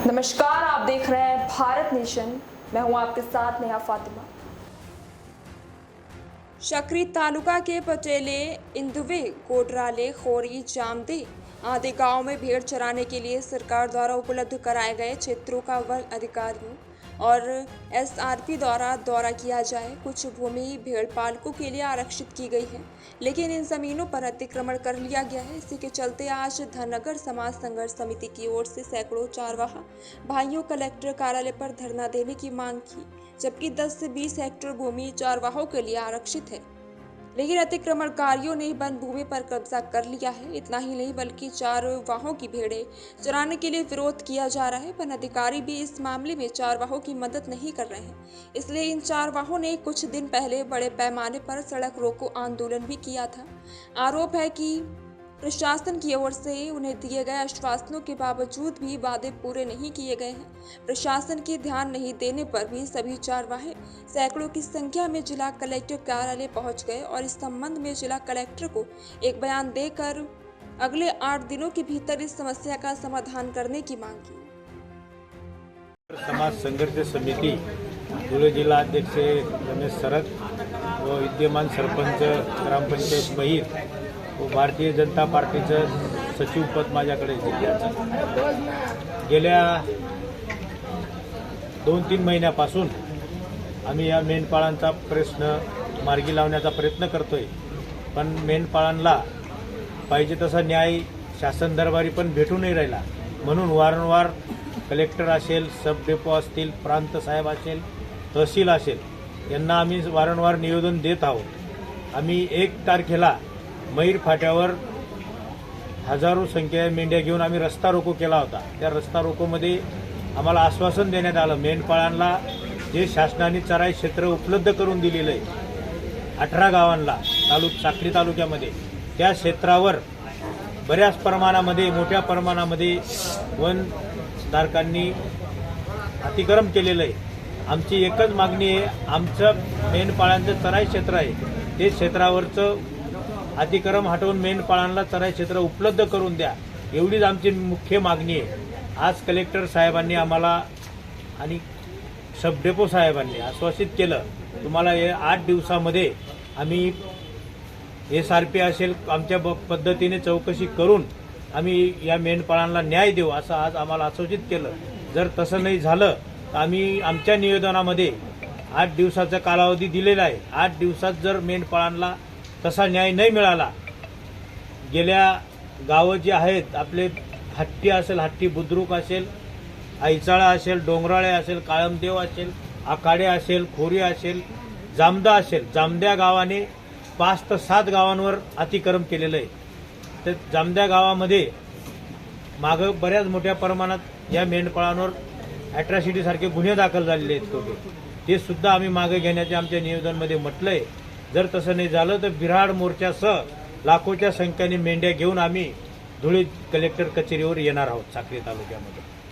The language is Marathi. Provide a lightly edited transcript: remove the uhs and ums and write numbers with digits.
नमस्कार, आप देख रहे हैं भारत नेशन। मैं हूं आपके साथ नेहा फातिमा। शकरी तालुका के पटेले, इंदुवे, कोटराले, खोरी, जामदे आदि गांव में भेड़ चराने के लिए सरकार द्वारा उपलब्ध कराए गए क्षेत्रों का वन अधिकारियों और एसआरपी द्वारा दौरा किया जाए। कुछ भूमि भेड़ पालकों के लिए आरक्षित की गई है, लेकिन इन जमीनों पर अतिक्रमण कर लिया गया है। इसी के चलते आज धनगर समाज संघर्ष समिति की ओर से सैकड़ों चारवाहा भाइयों कलेक्टर कार्यालय पर धरना देने की मांग की, जबकि 10 से 20 हेक्टेयर भूमि चारवाहों के लिए आरक्षित है, लेकिन अतिक्रमणकारियों ने वन भूमि पर कब्जा कर लिया है। इतना ही नहीं बल्कि चारवाहों की भेड़ें चराने के लिए विरोध किया जा रहा है। वन अधिकारी भी इस मामले में चारवाहों की मदद नहीं कर रहे हैं। इसलिए इन चारवाहों ने कुछ दिन पहले बड़े पैमाने पर सड़क रोको आंदोलन भी किया था। आरोप है कि प्रशासन की ओर से उन्हें दिए गए आश्वासनों के बावजूद भी वादे पूरे नहीं किए गए हैं। प्रशासन के ध्यान नहीं देने पर भी सभी चारवाहे सैकड़ों की संख्या में जिला कलेक्टर कार्यालय पहुंच गए और इस संबंध में जिला कलेक्टर को एक बयान देकर अगले 8 दिनों के भीतर इस समस्या का समाधान करने की मांग की। समाज संघर्ष समिति धुळे जिला अध्यक्ष रमेश सरत व विद्यमान सरपंच ग्रामपंचायत बहीर व भारतीय जनता पार्टीचं सचिव पद माझ्याकडे जिल्ह्याचं गेल्या 2-3 महिन्यापासून आम्ही या मेंढपाळांचा प्रश्न मार्गी लावण्याचा प्रयत्न करतोय, पण मेंढपाळांना पाहिजे तसा न्याय शासन दरबारी पण भेटू नाही राहिला। म्हणून वारंवार कलेक्टर असेल, सब डेपो असतील, प्रांत साहेब असेल, तहसील असेल यांना आम्ही वारंवार निवेदन देत आहोत। आम्ही 1 तारखेला मैर फाट्यावर हजारो संख्या मेंढ्या घेऊन आम्ही रस्ता रोको केला होता। त्या रस्ता रोकोमध्ये आम्हाला आश्वासन देण्यात आलं, मेंढपाळांना जे शासनाने चराई क्षेत्र उपलब्ध करून दिलेलं आहे 18 गावांना साक्री तालुक्यामध्ये, त्या क्षेत्रावर बऱ्याच प्रमाणामध्ये मोठ्या प्रमाणामध्ये वनधारकांनी अतिक्रमण केलेलं आहे। आमची एकच मागणी आहे, आमचं मेंढपाळांचं चराई क्षेत्र आहे ते क्षेत्रावरचं अतिक्रमण हटवून मेंढपाळांना चराई क्षेत्र उपलब्ध करून द्या, एवढीच आमची मुख्य मागणी आहे। आज कलेक्टर साहेबांनी आम्हाला आणि सब डेपो साहेबांनी आश्वासित केलं, तुम्हाला 8 दिवसामध्ये आम्ही एसआरपी असेल आमच्या पद्धतीने चौकशी करून आम्ही या मेंढपाळांना न्याय देऊ असं आज आम्हाला आश्वासित केलं। जर तसं नाही झालं तर आम्ही आमच्या निवेदनामध्ये 8 दिवसाचा कालावधी दिलेला आहे। 8 दिवसात जर मेंढपाळांना तसा न्याय नाही मिळाला, गेल्या गावं जी आहेत आपले हट्टी असेल, हट्टी बुद्रुक असेल, आईचाळा असेल, डोंगराळे असेल, काळमदेव असेल, आखाडे असेल, खोरी असेल, जामदा असेल, जामद्या गावाने 5 ते 7 गावांवर अतिक्रमण केलेलं आहे। तर जामद्या गावामध्ये मागं बऱ्याच मोठ्या प्रमाणात या मेंढपाळांवर अॅट्रॉसिटी सारखे गुन्हे दाखल झालेले आहेत, ते सुद्धा आम्ही मागे घेण्याचे आमच्या निवेदनामध्ये म्हटलंय। जर तसं नाही झालं तर बिऱ्हाड मोर्चासह लाखोच्या संख्येने मेंढ्या घेऊन आम्ही धुळे कलेक्टर कचेरीवर येणार आहोत साक्री तालुक्यामध्ये।